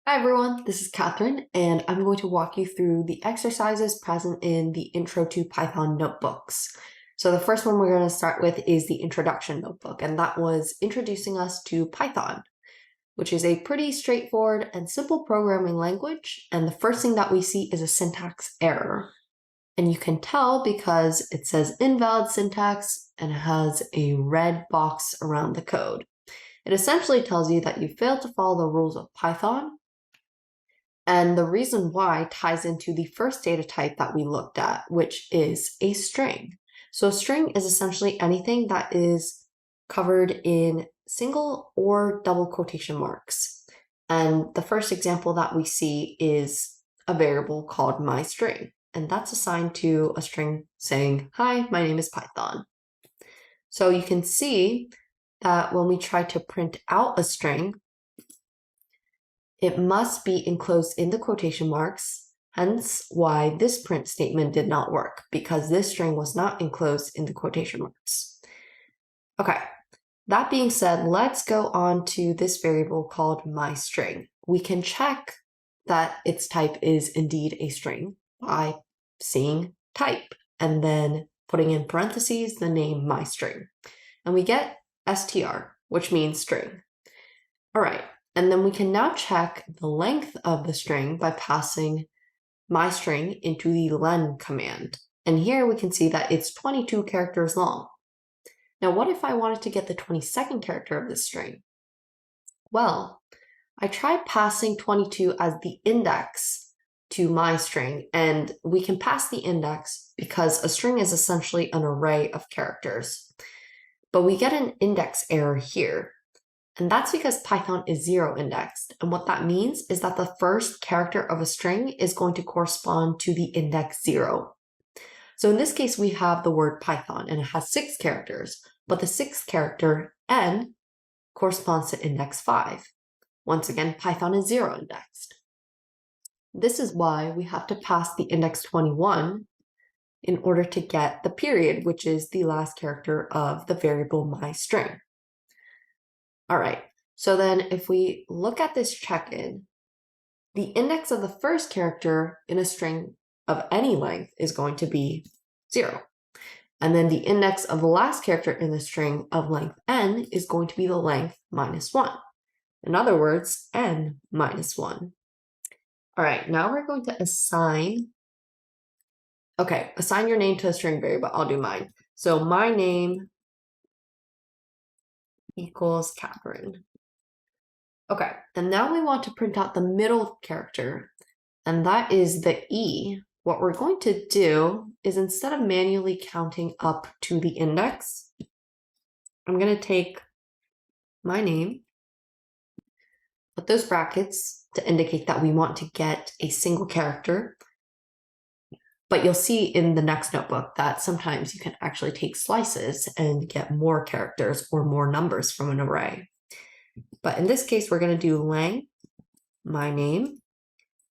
Hi everyone, this is Catherine, and I'm going to walk you through the exercises present in the Intro to Python notebooks. So the first one we're going to start with is the introduction notebook, and that was introducing us to Python, which is a pretty straightforward and simple programming language. And the first thing that we see is a syntax error. And you can tell because it says invalid syntax and it has a red box around the code. It essentially tells you that you failed to follow the rules of Python. And the reason why ties into the first data type that we looked at, which is a string. So a string is essentially anything that is covered in single or double quotation marks. And the first example that we see is a variable called myString. And that's assigned to a string saying, "Hi, my name is Python." So you can see that when we try to print out a string, it must be enclosed in the quotation marks, hence why this print statement did not work, because this string was not enclosed in the quotation marks. Okay, that being said, let's go on to this variable called myString. We can check that its type is indeed a string by seeing type and then putting in parentheses the name myString. And we get str, which means string. All right. And then we can now check the length of the string by passing myString into the len command. And here we can see that it's 22 characters long. Now, what if I wanted to get the 22nd character of this string? Well, I tried passing 22 as the index to myString, and we can pass the index because a string is essentially an array of characters. But we get an index error here. And that's because Python is zero indexed. And what that means is that the first character of a string is going to correspond to the index 0. So in this case, we have the word Python and it has 6 characters, but the sixth character, n, corresponds to index 5. Once again, Python is zero indexed. This is why we have to pass the index 21 in order to get the period, which is the last character of the variable myString. All right, so then if we look at this check-in, the index of the first character in a string of any length is going to be 0. And then the index of the last character in the string of length n is going to be the length minus 1. In other words, n minus 1. All right, now we're going to assign your name to a string variable. I'll do mine. So my name equals Catherine. Okay, and now we want to print out the middle character, and that is the E. What we're going to do is instead of manually counting up to the index, I'm going to take my name, put those brackets to indicate that we want to get a single character. But you'll see in the next notebook that sometimes you can actually take slices and get more characters or more numbers from an array. But in this case, we're going to do lang, my name,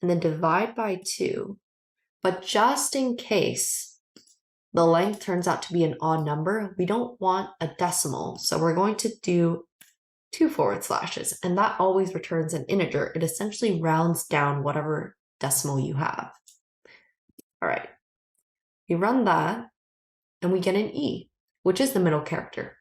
and then divide by 2. But just in case the length turns out to be an odd number, we don't want a decimal. So we're going to do 2 forward slashes, and that always returns an integer. It essentially rounds down whatever decimal you have. All right, we run that, and we get an E, which is the middle character.